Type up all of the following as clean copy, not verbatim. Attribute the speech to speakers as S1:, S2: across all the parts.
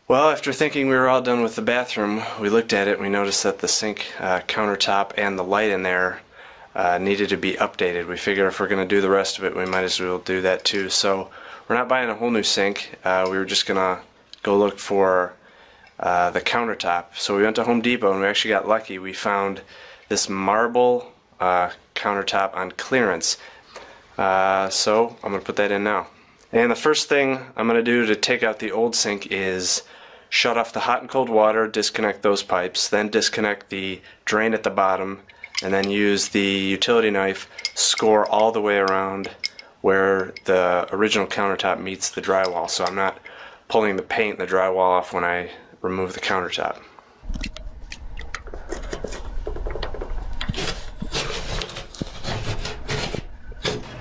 S1: Well, after thinking we were all done with the bathroom, we looked at it and we noticed that the sink countertop and the light in there needed to be updated. We figured if we're going to do the rest of it, we might as well do that too. So we're not buying a whole new sink. We were just going to go look for the countertop. So we went to Home Depot and we actually got lucky. We found this marble countertop on clearance. So I'm going to put that in now. And the first thing I'm going to do to take out the old sink is shut off the hot and cold water, disconnect those pipes, then disconnect the drain at the bottom, and then use the utility knife, score all the way around where the original countertop meets the drywall, so I'm not pulling the paint and the drywall off when I remove the countertop.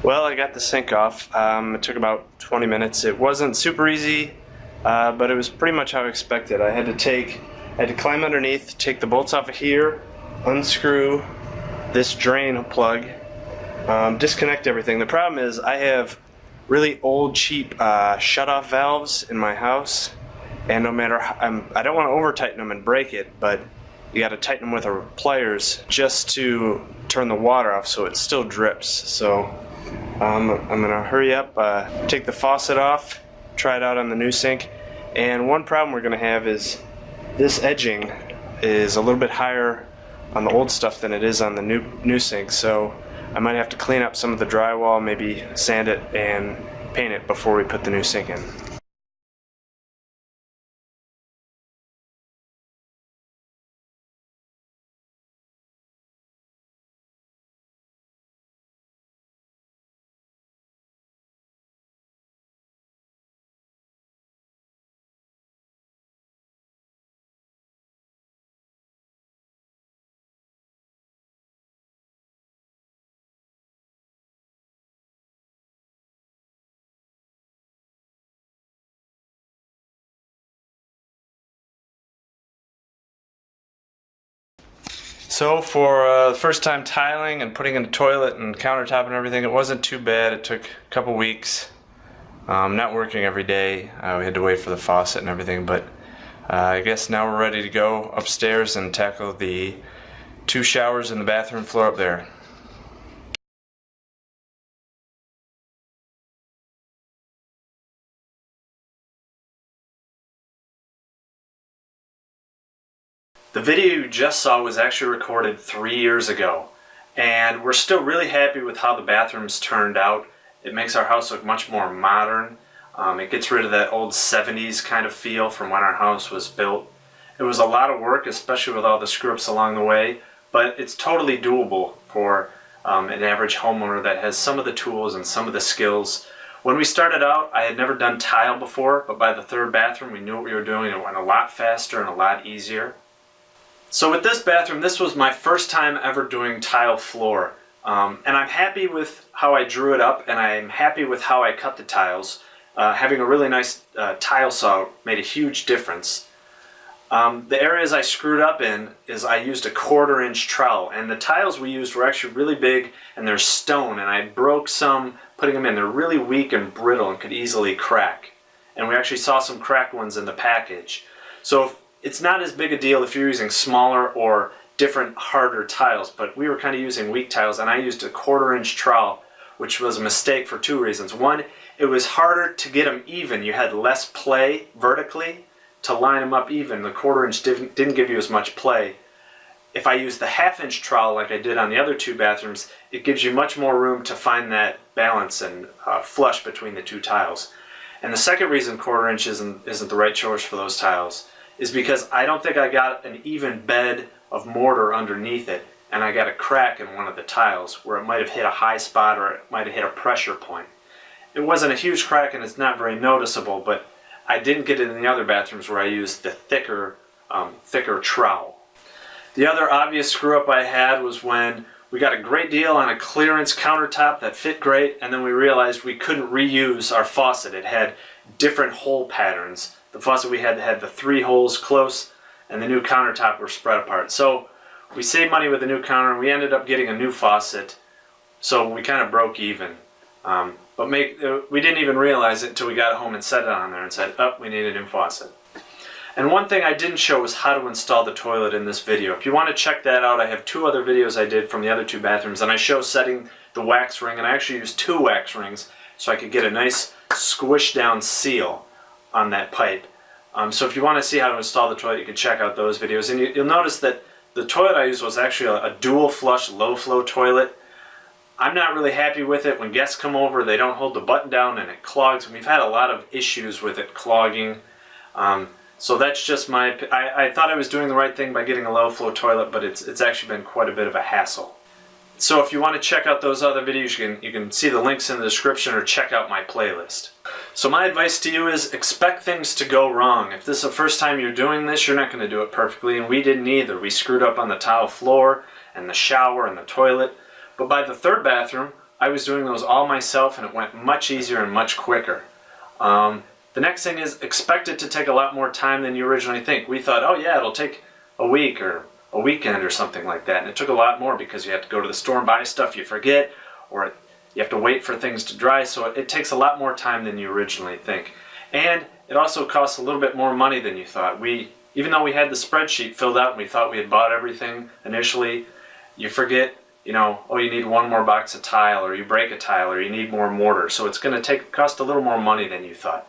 S1: Well, I got the sink off. It took about 20 minutes. It wasn't super easy, but it was pretty much how I expected. I had to climb underneath, take the bolts off of here, unscrew this drain plug, disconnect everything. The problem is I have really old, cheap shut-off valves in my house, and no matter how, I don't want to over-tighten them and break it, but you got to tighten them with pliers just to turn the water off so it still drips. So I'm gonna hurry up, take the faucet off, try it out on the new sink. And one problem we're gonna have is this edging is a little bit higher on the old stuff than it is on the new sink, so I might have to clean up some of the drywall, maybe sand it and paint it before we put the new sink in. So for the first time tiling and putting in a toilet and countertop and everything, it wasn't too bad. It took a couple weeks. Not working every day. We had to wait for the faucet and everything, but I guess now we're ready to go upstairs and tackle the 2 showers in the bathroom floor up there. The video you just saw was actually recorded 3 years ago, and we're still really happy with how the bathrooms turned out. It makes our house look much more modern. It gets rid of that old 70s kind of feel from when our house was built. It was a lot of work, especially with all the screw-ups along the way, but it's totally doable for an average homeowner that has some of the tools and some of the skills. When we started out, I had never done tile before, but by the 3rd bathroom we knew what we were doing. It went a lot faster and a lot easier. So with this bathroom, this was my first time ever doing tile floor. And I'm happy with how I drew it up, and I'm happy with how I cut the tiles. Having a really nice tile saw made a huge difference. The areas I screwed up in is I used a 1/4 inch trowel, and the tiles we used were actually really big and they're stone, and I broke some putting them in. They're really weak and brittle and could easily crack. And we actually saw some cracked ones in the package. So it's not as big a deal if you're using smaller or different harder tiles, but we were kind of using weak tiles, and I used a 1/4 inch trowel, which was a mistake for 2 reasons. One, it was harder to get them even. You had less play vertically to line them up even. The 1/4 inch didn't give you as much play. If I used the 1/2 inch trowel like I did on the other 2 bathrooms, it gives you much more room to find that balance and flush between the 2 tiles. And the second reason 1/4 inch isn't the right choice for those tiles is because I don't think I got an even bed of mortar underneath it, and I got a crack in one of the tiles where it might have hit a high spot or it might have hit a pressure point. It wasn't a huge crack and it's not very noticeable, but I didn't get it in the other bathrooms where I used the thicker trowel. The other obvious screw up I had was when we got a great deal on a clearance countertop that fit great, and then we realized we couldn't reuse our faucet. It had different hole patterns. The faucet we had the 3 holes close, and the new countertop were spread apart. So we saved money with the new counter, and we ended up getting a new faucet. So we kind of broke even. We didn't even realize it until we got home and set it on there and said, oh, we need a new faucet. And one thing I didn't show was how to install the toilet in this video. If you want to check that out, I have 2 other videos I did from the other 2 bathrooms, and I show setting the wax ring, and I actually used 2 wax rings so I could get a nice squish down seal on that pipe. So if you want to see how to install the toilet, you can check out those videos. And you'll notice that the toilet I used was actually a dual flush low flow toilet. I'm not really happy with it. When guests come over, they don't hold the button down and it clogs. And we've had a lot of issues with it clogging. So that's just I thought I was doing the right thing by getting a low flow toilet, but it's actually been quite a bit of a hassle. So if you want to check out those other videos, you can see the links in the description or check out my playlist. So my advice to you is expect things to go wrong. If this is the first time you're doing this, you're not going to do it perfectly, and we didn't either. We screwed up on the tile floor and the shower and the toilet. But by the 3rd bathroom, I was doing those all myself, and it went much easier and much quicker. The next thing is expect it to take a lot more time than you originally think. We thought, oh yeah, it'll take a week or a weekend or something like that, and it took a lot more because you have to go to the store and buy stuff you forget, or you have to wait for things to dry, so it takes a lot more time than you originally think. And it also costs a little bit more money than you thought. Even though we had the spreadsheet filled out and we thought we had bought everything initially, you forget, oh, you need 1 more box of tile, or you break a tile, or you need more mortar, so it's going to cost a little more money than you thought.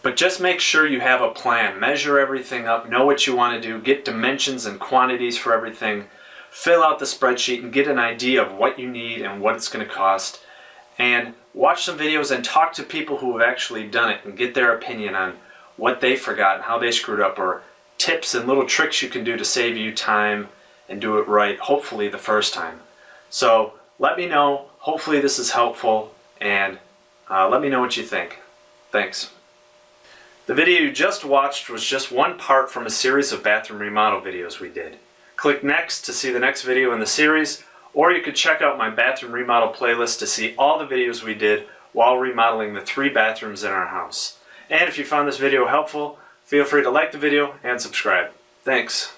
S1: But just make sure you have a plan. Measure everything up, know what you want to do, get dimensions and quantities for everything, fill out the spreadsheet and get an idea of what you need and what it's going to cost. And watch some videos and talk to people who have actually done it and get their opinion on what they forgot and how they screwed up, or tips and little tricks you can do to save you time and do it right, hopefully the first time. So let me know. Hopefully this is helpful, and let me know what you think. Thanks. The video you just watched was just one part from a series of bathroom remodel videos we did. Click next to see the next video in the series, or you could check out my bathroom remodel playlist to see all the videos we did while remodeling the 3 bathrooms in our house. And if you found this video helpful, feel free to like the video and subscribe. Thanks.